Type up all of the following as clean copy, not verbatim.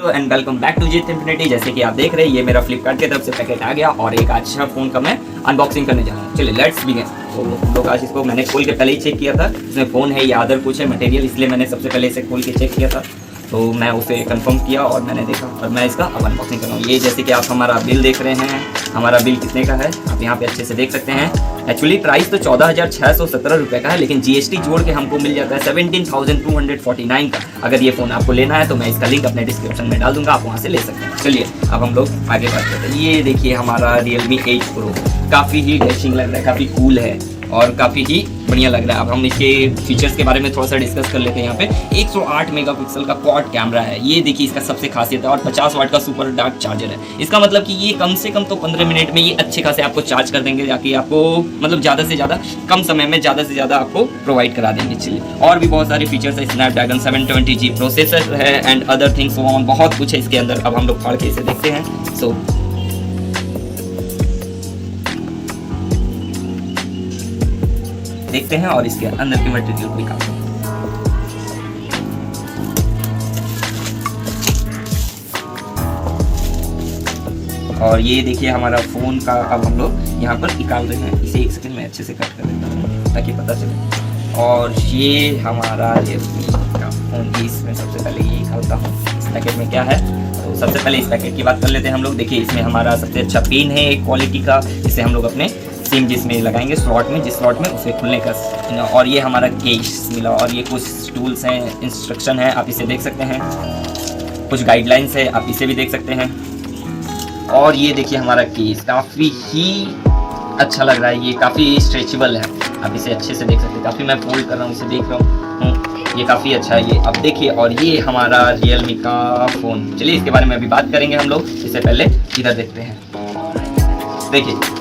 Hello and welcome back to Jeet Infinity. जैसे कि आप देख रहे हैं ये मेरा फ्लिपकार्ट की तरफ से पैकेट आ गया और एक अच्छा फ़ोन का मैं अनबॉक्सिंग करने जा रहा हूँ। चलिए लेट्स बिगिन। तो हम लोग आज इसको मैंने खोल के पहले ही चेक किया था, इसमें फ़ोन है या अदर कुछ है मटेरियल, इसलिए मैंने सबसे पहले इसे खोल के चेक किया था। तो मैं उसे कंफर्म किया और मैंने देखा और मैं इसका अब अनबॉक्सिंग कर रहा हूँ। ये जैसे कि आप हमारा बिल देख रहे हैं, हमारा बिल कितने का है आप यहाँ पे अच्छे से देख सकते हैं। एक्चुअली प्राइस तो 14,617 रुपये का है, लेकिन जीएसटी जोड़ के हमको मिल जाता है 17,249 का। अगर ये फ़ोन आपको लेना है तो मैं इसका लिंक अपने डिस्क्रिप्शन में डाल दूंगा, आप वहाँ से ले सकते हैं। चलिए अब हम लोग आगे बात करते हैं। ये देखिए हमारा Realme 8 Pro काफ़ी ही डैशिंग लग रहा है, काफ़ी कूल है और काफ़ी ही बढ़िया लग रहा है। अब हम इसके फीचर्स के बारे में थोड़ा सा डिस्कस कर लेते हैं। यहाँ पे 108 मेगापिक्सल का क्वाड कैमरा है, ये देखिए इसका सबसे खासियत है, और 50 वाट का सुपर डार्क चार्जर है। इसका मतलब कि ये कम से कम तो 15 मिनट में ये अच्छे खासे आपको चार्ज कर देंगे, जाके आपको मतलब ज़्यादा से ज़्यादा कम समय में ज़्यादा से ज़्यादा आपको प्रोवाइड करा देंगे। चलिए और भी बहुत सारे फीचर्स है, स्नैपड्रैगन 720G प्रोसेसर है एंड अदर थिंग्स ऑन, बहुत कुछ है इसके अंदर। अब हम लोग फाड़ के इसे देखते हैं। सो देखते हैं और इसके अंदर की मटेरियल को दिखाते हैं। और ये देखिए हमारा फ़ोन का अब हम लोग यहाँ पर निकाल रहे हैं। इसे एक सेकंड में अच्छे से कट कर देता हूँ ताकि पता चले। और ये हमारा Realme का फ़ोन, इसमें सबसे पहले ये निकालता हूँ इस पैकेट में क्या है। तो सबसे पहले इस पैकेट की बात कर लेते हैं हम लोग। देखिए इसमें हमारा सबसे अच्छा पेन है एक क्वालिटी का, इसे हम लोग अपने सिम जिसमें लगाएंगे स्लॉट में, जिस स्लॉट में उसे खुलने का। और ये हमारा केस मिला और ये कुछ टूल्स हैं, इंस्ट्रक्शन है, आप इसे देख सकते हैं। कुछ गाइडलाइंस है, आप इसे भी देख सकते हैं। और ये देखिए हमारा केस काफ़ी ही अच्छा लग रहा है, ये काफ़ी स्ट्रेचेबल है, आप इसे अच्छे से देख सकते हैं। काफ़ी मैं फोल्ड कर रहा हूँ, इसे देख रहा हूँ, ये काफ़ी अच्छा है ये। अब देखिए और ये हमारा Realme का फ़ोन, चलिए इसके बारे में अभी बात करेंगे हम लोग। इससे पहले इधर देखते हैं, देखिए।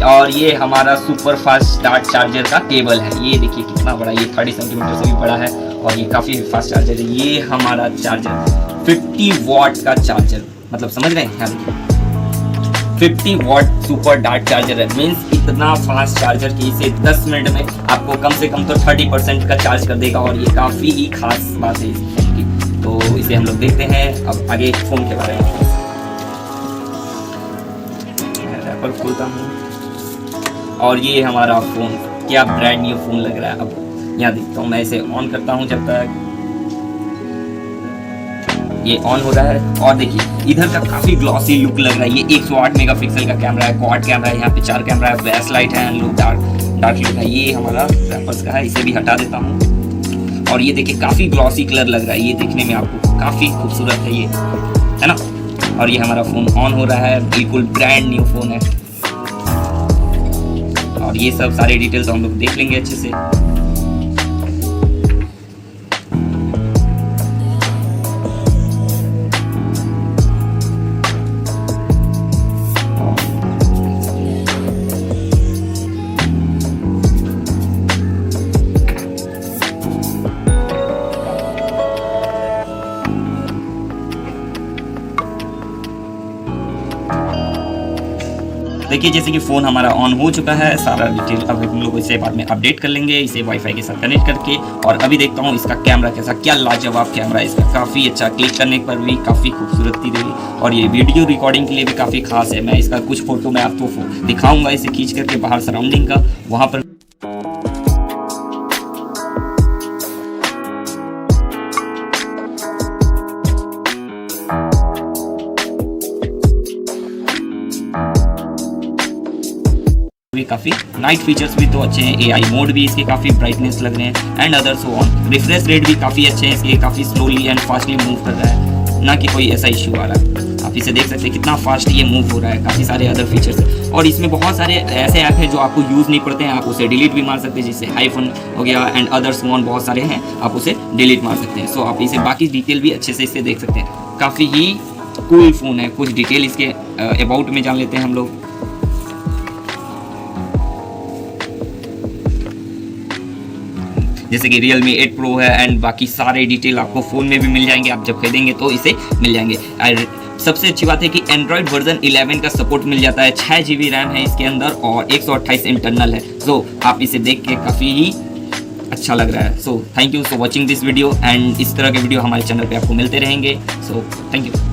और ये हमारा सुपर फास्ट डार्ट चार्जर का केबल है, ये देखिए कितना बड़ा, ये 30 सेंटीमीटर से भी बड़ा है और ये काफ़ी फास्ट चार्जर है। ये हमारा चार्जर 50 वाट का चार्जर, मतलब समझ रहे हैं, यहाँ देखिए 50 वाट सुपर डार्ट चार्जर है। मीन्स इतना फास्ट चार्जर कि इसे 10 मिनट में आपको कम से कम तो 30% का चार्ज कर देगा और ये काफ़ी ही खास बात है इस फ़ोन की। तो इसे हम लोग देखते हैं अब आगे फ़ोन के बारे में। मैं रैपर खोलता हूँ और ये हमारा फ़ोन क्या ब्रांड न्यू फ़ोन लग रहा है। अब यहाँ देखता हूँ, मैं इसे ऑन करता हूँ जब तक ये ऑन हो रहा है। और देखिए इधर का काफ़ी ग्लॉसी लुक लग रहा है। ये 108 मेगापिक्सल का कैमरा है, क्वाड कैमरा है, यहाँ पे 4 कैमरा है, फ्लैश लाइट है, लुक डार्क लुक है। ये हमारा रैपर्स का है, इसे भी हटा देता हूँ। और ये देखिए काफ़ी ग्लॉसी कलर लग रहा है, ये देखने में आपको काफ़ी खूबसूरत है ये, है ना। और ये हमारा फ़ोन ऑन हो रहा है, बिल्कुल ब्रांड न्यू फ़ोन है। और ये सब सारे डिटेल्स हम लोग देख लेंगे अच्छे से। देखिए जैसे कि फ़ोन हमारा ऑन हो चुका है, सारा डिटेल अब हम लोग इसे बाद में अपडेट कर लेंगे, इसे वाईफाई के साथ कनेक्ट करके। और अभी देखता हूँ इसका कैमरा कैसा, क्या लाजवाब कैमरा है इसका, काफ़ी अच्छा, क्लिक करने पर भी काफ़ी खूबसूरती देगी। और ये वीडियो रिकॉर्डिंग के लिए भी काफ़ी खास है। मैं इसका कुछ फ़ोटो मैं आपको दिखाऊँगा, इसे खींच करके बाहर सराउंडिंग का, वहाँ पर भी काफ़ी नाइट फीचर्स भी तो अच्छे हैं। AI मोड भी इसके काफ़ी ब्राइटनेस लग रहे हैं and other so on. Refresh rate भी काफ़ी अच्छे हैं इसके, काफ़ी स्लोली एंड फास्टली मूव कर रहा है, ना कि कोई ऐसा इशू आ रहा है। आप इसे देख सकते हैं कितना फास्ट ये मूव हो रहा है। काफ़ी सारे अदर फीचर्स हैं और इसमें बहुत सारे ऐसे ऐप हैं जो आपको यूज़ नहीं पड़ते हैं, आप उसे डिलीट भी मार सकते हैं, जैसे iPhone हो गया एंड अदर्स वन, बहुत सारे हैं, आप उसे डिलीट मार सकते हैं। सो आप इसे बाकी डिटेल भी अच्छे से इससे देख सकते हैं। काफ़ी ही कूल फ़ोन है। कुछ डिटेल इसके अबाउट में जान लेते हैं हम लोग। जैसे कि Realme 8 Pro है एंड बाकी सारे डिटेल आपको फ़ोन में भी मिल जाएंगे, आप जब खरीदेंगे तो इसे मिल जाएंगे। और सबसे अच्छी बात है कि एंड्रॉयड वर्जन 11 का सपोर्ट मिल जाता है, 6 GB रैम है इसके अंदर और 128 इंटरनल है। सो आप इसे देख के काफ़ी ही अच्छा लग रहा है। So thank you for watching this video and इस तरह के वीडियो हमारे चैनल पे आपको मिलते रहेंगे। So thank you.